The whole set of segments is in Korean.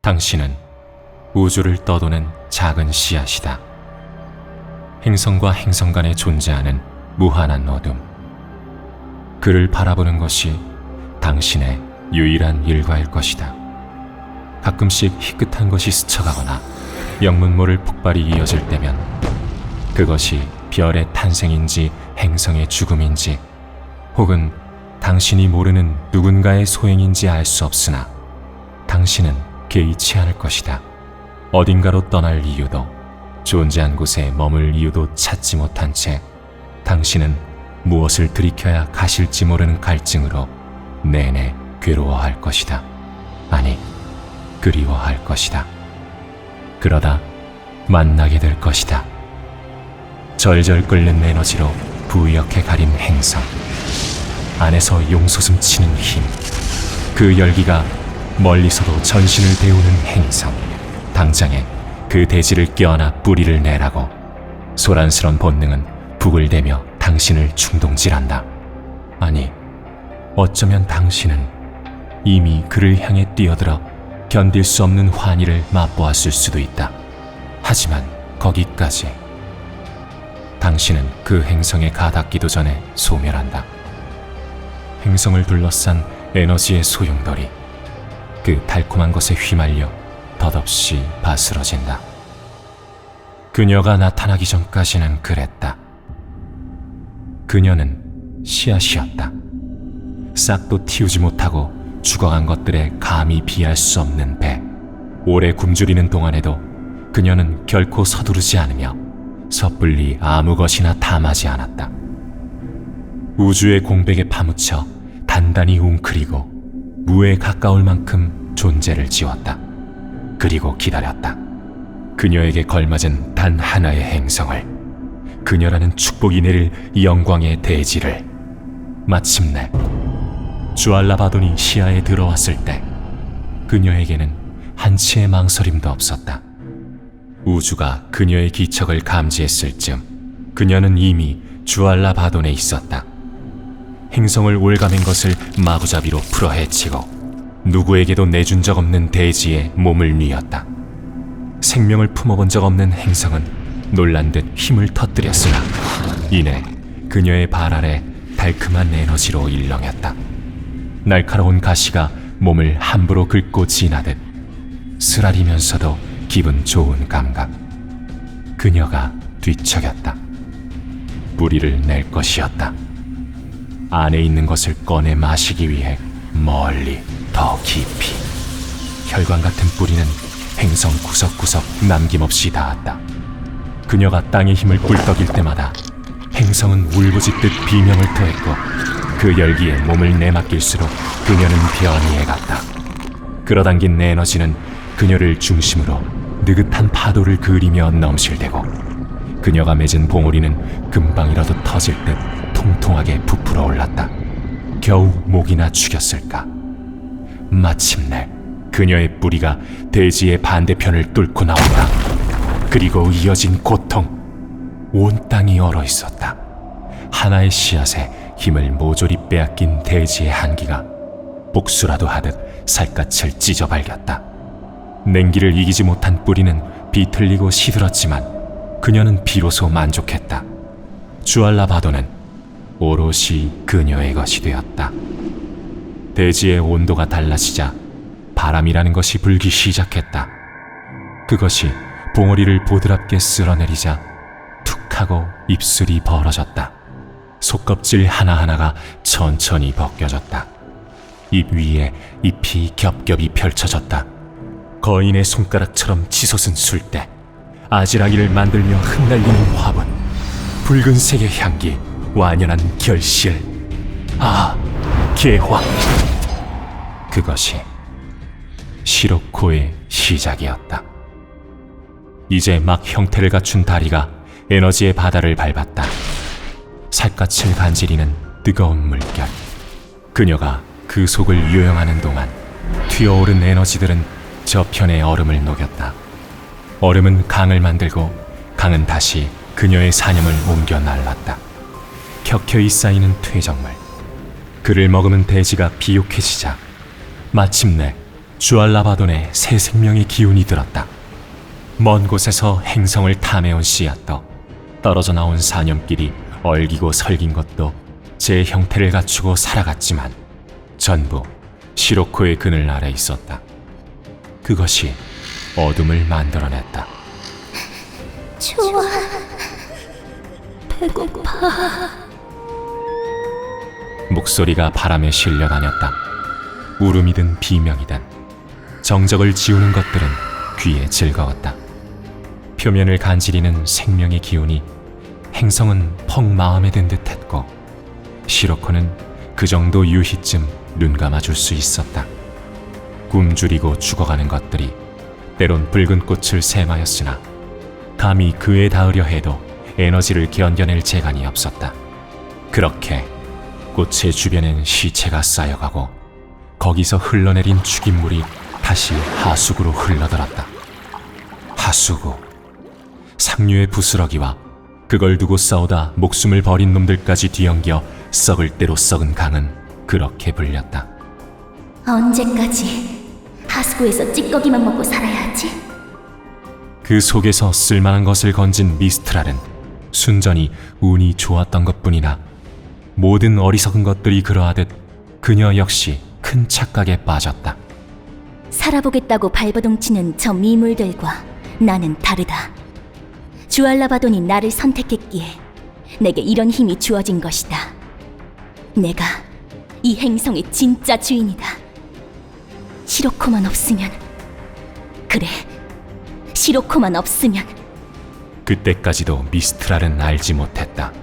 당신은 우주를 떠도는 작은 씨앗이다. 행성과 행성 간에 존재하는 무한한 어둠. 그를 바라보는 것이 당신의 유일한 일과일 것이다. 가끔씩 희끗한 것이 스쳐가거나 영문 모를 폭발이 이어질 때면 그것이 별의 탄생인지 행성의 죽음인지 혹은 당신이 모르는 누군가의 소행인지 알 수 없으나 당신은 개의치 않을 것이다. 어딘가로 떠날 이유도 존재한 곳에 머물 이유도 찾지 못한 채 당신은 무엇을 들이켜야 가실지 모르는 갈증으로 내내 괴로워할 것이다. 아니, 그리워할 것이다. 그러다 만나게 될 것이다. 절절 끓는 에너지로 부옇게 가린 행성, 안에서 용솟음 치는 힘, 그 열기가 멀리서도 전신을 데우는 행성, 당장에 그 대지를 껴안아 뿌리를 내라고 소란스런 본능은 북을 대며 당신을 충동질한다. 아니, 어쩌면 당신은 이미 그를 향해 뛰어들어 견딜 수 없는 환희를 맛보았을 수도 있다. 하지만 거기까지. 당신은 그 행성에 가닿기도 전에 소멸한다. 행성을 둘러싼 에너지의 소용돌이, 그 달콤한 것에 휘말려 덧없이 바스러진다. 그녀가 나타나기 전까지는 그랬다. 그녀는 씨앗이었다. 싹도 틔우지 못하고 죽어간 것들에 감히 비할 수 없는 배. 오래 굶주리는 동안에도 그녀는 결코 서두르지 않으며 섣불리 아무 것이나 탐하지 않았다. 우주의 공백에 파묻혀 단단히 웅크리고 무에 가까울 만큼 존재를 지웠다. 그리고 기다렸다. 그녀에게 걸맞은 단 하나의 행성을, 그녀라는 축복이 내릴 영광의 대지를. 마침내 주알라바돈이 시야에 들어왔을 때 그녀에게는 한치의 망설임도 없었다. 우주가 그녀의 기척을 감지했을 즈음 그녀는 이미 주알라바돈에 있었다. 행성을 올가맨 것을 마구잡이로 풀어헤치고 누구에게도 내준 적 없는 대지에 몸을 뉘었다. 생명을 품어본 적 없는 행성은 놀란 듯 힘을 터뜨렸으나 이내 그녀의 발 아래 달큼한 에너지로 일렁였다. 날카로운 가시가 몸을 함부로 긁고 지나듯 쓰라리면서도 기분 좋은 감각. 그녀가 뒤척였다. 뿌리를 낼 것이었다. 안에 있는 것을 꺼내 마시기 위해 멀리, 더 깊이. 혈관 같은 뿌리는 행성 구석구석 남김없이 닿았다. 그녀가 땅의 힘을 꿀떡일 때마다 행성은 울부짖듯 비명을 토했고 그 열기에 몸을 내맡길수록 그녀는 변이해갔다. 끌어당긴 에너지는 그녀를 중심으로 느긋한 파도를 그리며 넘실대고 그녀가 맺은 봉우리는 금방이라도 터질 듯 통통하게 부풀어 올랐다. 겨우 목이나 죽였을까. 마침내 그녀의 뿌리가 대지의 반대편을 뚫고 나온다. 그리고 이어진 고통. 온 땅이 얼어 있었다. 하나의 씨앗에 힘을 모조리 빼앗긴 대지의 한기가 복수라도 하듯 살갗을 찢어발겼다. 냉기를 이기지 못한 뿌리는 비틀리고 시들었지만 그녀는 비로소 만족했다. 주알라바도는 오롯이 그녀의 것이 되었다. 대지의 온도가 달라지자 바람이라는 것이 불기 시작했다. 그것이 봉우리를 보드랍게 쓸어내리자 툭 하고 입술이 벌어졌다. 속껍질 하나하나가 천천히 벗겨졌다. 입 위에 잎이 겹겹이 펼쳐졌다. 거인의 손가락처럼 치솟은 술대, 아지랑이를 만들며 흩날리는 화분, 붉은색의 향기, 완연한 결실. 아, 개화. 그것이 시로코의 시작이었다. 이제 막 형태를 갖춘 다리가 에너지의 바다를 밟았다. 살갗을 간지리는 뜨거운 물결. 그녀가 그 속을 요영하는 동안 튀어오른 에너지들은 저편의 얼음을 녹였다. 얼음은 강을 만들고 강은 다시 그녀의 사념을 옮겨 날랐다. 켜켜이 쌓이는 퇴적물. 그를 머금은 대지가 비옥해지자 마침내 주알라바돈에 새 생명의 기운이 들었다. 먼 곳에서 행성을 탐해온 씨앗도, 떨어져 나온 사념끼리 얽이고 설긴 것도 제 형태를 갖추고 살아갔지만 전부 시로코의 그늘 아래 있었다. 그것이 어둠을 만들어냈다. 좋아. 배고파. 목소리가 바람에 실려 다녔다. 울음이든 비명이든 정적을 지우는 것들은 귀에 즐거웠다. 표면을 간지리는 생명의 기운이 행성은 퍽 마음에 든 듯했고 시로코는 그 정도 유희쯤 눈 감아줄 수 있었다. 굶주리고 죽어가는 것들이 때론 붉은 꽃을 sem하였으나 감히 그에 닿으려 해도 에너지를 견뎌낼 재간이 없었다. 그렇게 꽃의 주변엔 시체가 쌓여가고 거기서 흘러내린 죽임물이 다시 하수구로 흘러들었다. 하수구. 상류의 부스러기와 그걸 두고 싸우다 목숨을 버린 놈들까지 뒤엉겨 썩을 대로 썩은 강은 그렇게 불렸다. 언제까지 하수구에서 찌꺼기만 먹고 살아야 하지? 그 속에서 쓸만한 것을 건진 미스트랄은 순전히 운이 좋았던 것뿐이나 모든 어리석은 것들이 그러하듯 그녀 역시 큰 착각에 빠졌다. 살아보겠다고 발버둥치는 저 미물들과 나는 다르다. 주알라바돈이 나를 선택했기에 내게 이런 힘이 주어진 것이다. 내가 이 행성의 진짜 주인이다. 시로코만 없으면, 그래, 시로코만 없으면. 그때까지도 미스트랄은 알지 못했다.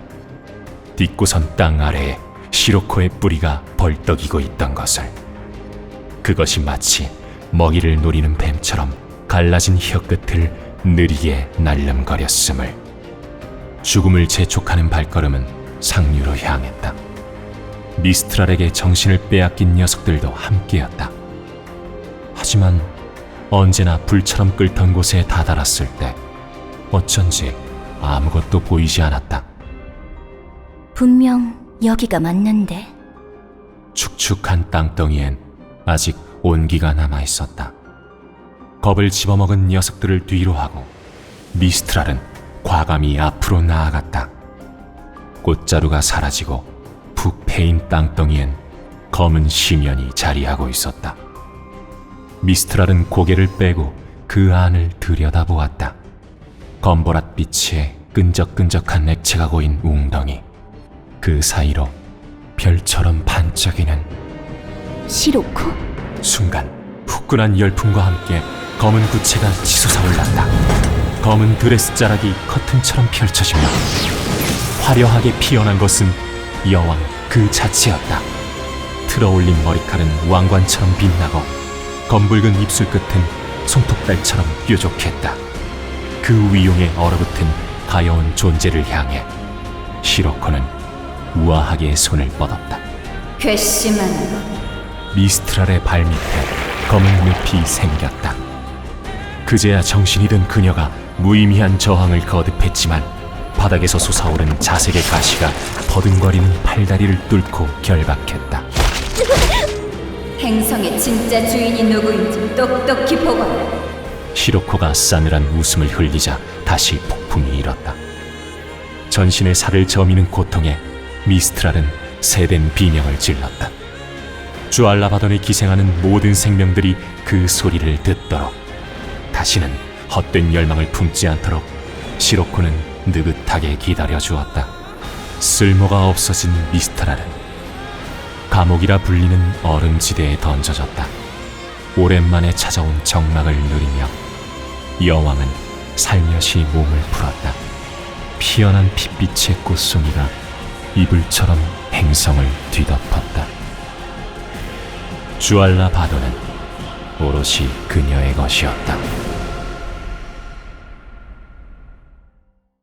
딛고선 땅 아래에 시로코의 뿌리가 벌떡이고 있던 것을. 그것이 마치 먹이를 노리는 뱀처럼 갈라진 혀끝을 느리게 날름거렸음을. 죽음을 재촉하는 발걸음은 상류로 향했다. 미스트랄에게 정신을 빼앗긴 녀석들도 함께였다. 하지만 언제나 불처럼 끓던 곳에 다다랐을 때 어쩐지 아무것도 보이지 않았다. 분명 여기가 맞는데. 축축한 땅덩이엔 아직 온기가 남아있었다. 겁을 집어먹은 녀석들을 뒤로 하고 미스트랄은 과감히 앞으로 나아갔다. 꽃자루가 사라지고 푹 패인 땅덩이엔 검은 심연이 자리하고 있었다. 미스트랄은 고개를 빼고 그 안을 들여다보았다. 검보랏 빛에 끈적끈적한 액체가 고인 웅덩이, 그 사이로 별처럼 반짝이는. 시로코? 순간 후끈한 열풍과 함께 검은 구체가 치솟아올랐다. 검은 드레스 자락이 커튼처럼 펼쳐지며 화려하게 피어난 것은 여왕 그 자체였다. 틀어올린 머리칼은 왕관처럼 빛나고 검붉은 입술 끝은 손톱달처럼 뾰족했다. 그 위용에 얼어붙은 가여운 존재를 향해 시로코는 우아하게 손을 뻗었다. 괘씸한. 미스트랄의 발밑에 검은 늪이 생겼다. 그제야 정신이 든 그녀가 무의미한 저항을 거듭했지만 바닥에서 솟아오른 자색의 가시가 버둥거리는 팔다리를 뚫고 결박했다. 행성의 진짜 주인이 누구인지 똑똑히 보거라. 시로코가 싸늘한 웃음을 흘리자 다시 폭풍이 일었다. 전신의 살을 저미는 고통에 미스트랄은 새된 비명을 질렀다. 주알라바돈에 기생하는 모든 생명들이 그 소리를 듣도록, 다시는 헛된 열망을 품지 않도록 시로코는 느긋하게 기다려주었다. 쓸모가 없어진 미스트랄은 감옥이라 불리는 얼음지대에 던져졌다. 오랜만에 찾아온 정막을 누리며 여왕은 살며시 몸을 풀었다. 피어난 핏빛의 꽃송이가 이불처럼 행성을 뒤덮었다. 주알라바돈은 오롯이 그녀의 것이었다.